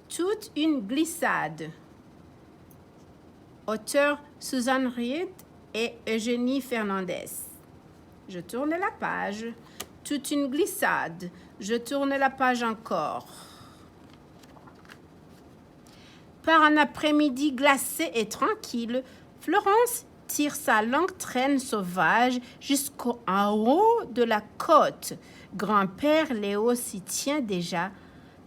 Toute une glissade. Auteur Susan Reed et Eugénie Fernandez. Je tourne la page. Toute une glissade. Je tourne la page encore. Par un après-midi glacé et tranquille, Florence tire sa longue traîne sauvage jusqu'en haut de la côte. Grand-père Léo s'y tient déjà,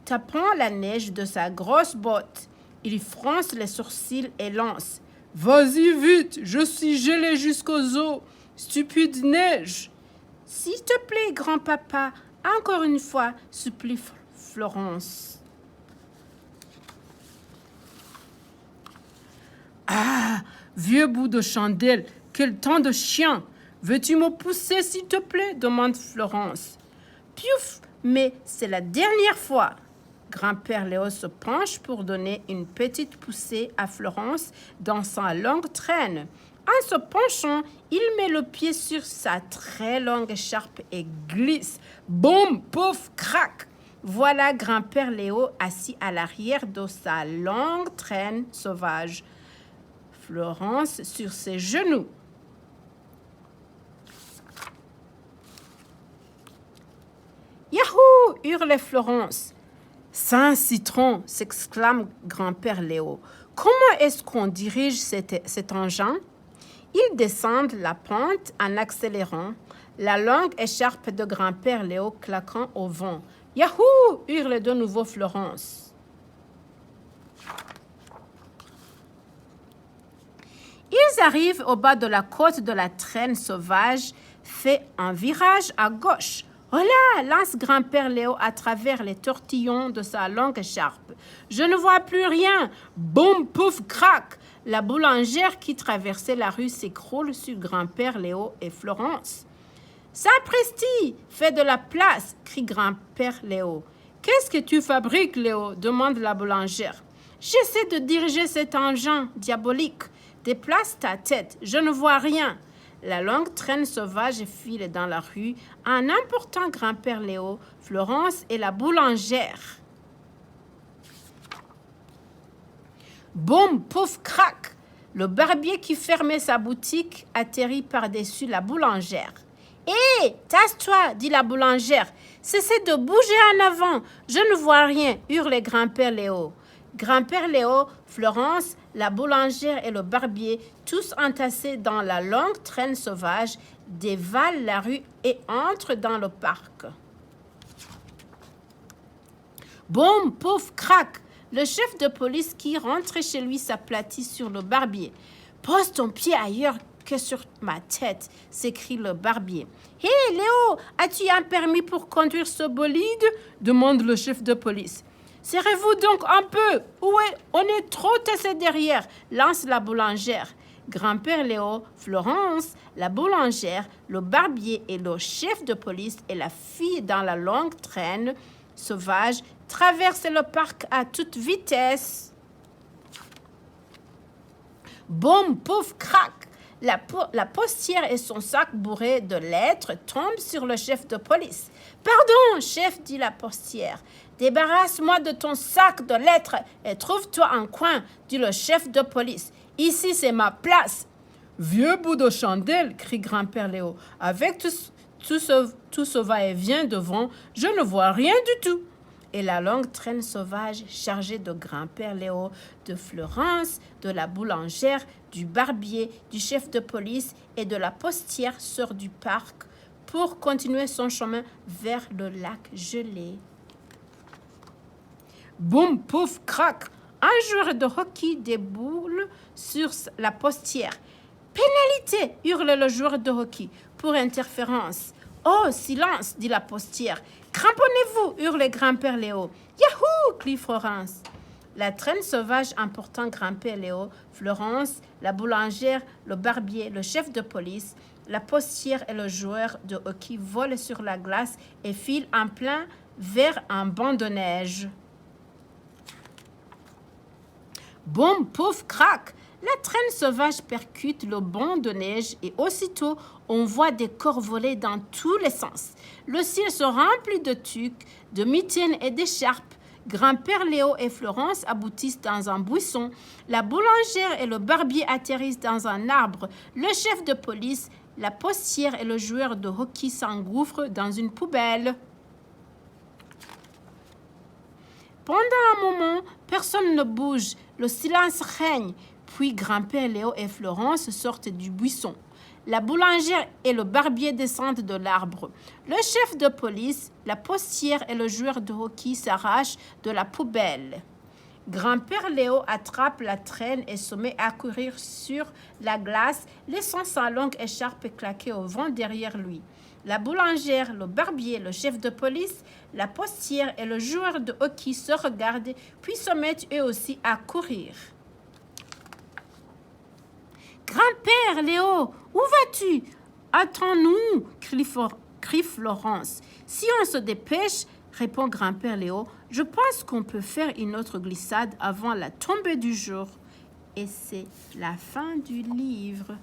tapant la neige de sa grosse botte. Il fronce les sourcils et lance. « Vas-y vite, je suis gelé jusqu'aux os, stupide neige !»« S'il te plaît, grand-papa, encore une fois, supplie Florence. » Ah, vieux bout de chandelle, quel temps de chien! Veux-tu me pousser, s'il te plaît? Demande Florence. Piouf, mais c'est la dernière fois. Grand-père Léo se penche pour donner une petite poussée à Florence dans sa longue traîne. En se penchant, il met le pied sur sa très longue écharpe et glisse. Boum, pouf, crac! Voilà grand-père Léo assis à l'arrière de sa longue traîne sauvage. Florence sur ses genoux. Yahoo! Hurle Florence. Saint-Citron! S'exclame grand-père Léo. Comment est-ce qu'on dirige cet engin? Ils descendent la pente en accélérant, la longue écharpe de grand-père Léo claquant au vent. Yahoo! Hurle de nouveau Florence. Ils arrivent au bas de la côte de la traîne sauvage, fait un virage à gauche. « Oh là !» lance grand-père Léo à travers les tortillons de sa longue écharpe. « Je ne vois plus rien !» Boum, pouf, crac! La boulangère qui traversait la rue s'écroule sur grand-père Léo et Florence. « Sapristi! Fais de la place !» crie grand-père Léo. « Qu'est-ce que tu fabriques, Léo ?» demande la boulangère. « J'essaie de diriger cet engin diabolique. Déplace ta tête, je ne vois rien. » La longue traîne sauvage file dans la rue en emportant grand-père Léo, Florence et la boulangère. Boum, pouf, crac! Le barbier qui fermait sa boutique atterrit par-dessus la boulangère. « Hé, tasse-toi » dit la boulangère. « Cessez de bouger en avant, je ne vois rien » hurle grand-père Léo. Grand-père Léo, Florence, la boulangère et le barbier, tous entassés dans la longue traîne sauvage, dévalent la rue et entrent dans le parc. Boum, pouf, crac! Le chef de police qui rentre chez lui s'aplatit sur le barbier. « Pose ton pied ailleurs que sur ma tête » s'écrie le barbier. « Hé, Léo, as-tu un permis pour conduire ce bolide » demande le chef de police. « Serrez-vous donc un peu. Ouais, on est trop tassé derrière, lance la boulangère. Grand-père Léo, Florence, la boulangère, le barbier et le chef de police et la fille dans la longue traîne sauvage traversent le parc à toute vitesse. Boum, pouf, crac! La postière et son sac bourré de lettres tombent sur le chef de police. « Pardon, chef, dit la postière. Débarrasse-moi de ton sac de lettres et trouve-toi un coin, dit le chef de police. Ici, c'est ma place. »« Vieux bout de chandelle, crie grand-père Léo. Avec tout ce va-et-vient devant, je ne vois rien du tout. » Et la longue traîne sauvage chargée de grand-père Léo, de Florence, de la boulangère, du barbier, du chef de police et de la postière sort du parc pour continuer son chemin vers le lac gelé. Boum, pouf, crac! Un joueur de hockey déboule sur la postière. « Pénalité !» hurle le joueur de hockey pour interférence. « Oh, silence !» dit la postière. « Cramponnez-vous !» hurle grand-père Léo. « Yahoo !» crie Florence. La traîne sauvage emportant grand-père Léo, Florence, la boulangère, le barbier, le chef de police, la postière et le joueur de hockey volent sur la glace et filent en plein vers un banc de neige. Boum, pouf, crac! La traîne sauvage percute le banc de neige et aussitôt, on voit des corps voler dans tous les sens. Le ciel se remplit de tuques, de mitaines et d'écharpes. Grand-père Léo et Florence aboutissent dans un buisson. La boulangère et le barbier atterrissent dans un arbre. Le chef de police, la postière et le joueur de hockey s'engouffrent dans une poubelle. Pendant un moment, personne ne bouge. Le silence règne. Puis grand-père Léo et Florence sortent du buisson. La boulangère et le barbier descendent de l'arbre. Le chef de police, la postière et le joueur de hockey s'arrachent de la poubelle. Grand-père Léo attrape la traîne et se met à courir sur la glace, laissant sa longue écharpe claquer au vent derrière lui. La boulangère, le barbier, le chef de police, la postière et le joueur de hockey se regardent, puis se mettent eux aussi à courir. « Grand-père Léo, où vas-tu ? Attends-nous » crie Florence. « Si on se dépêche, » répond grand-père Léo, « je pense qu'on peut faire une autre glissade avant la tombée du jour. » Et c'est la fin du livre.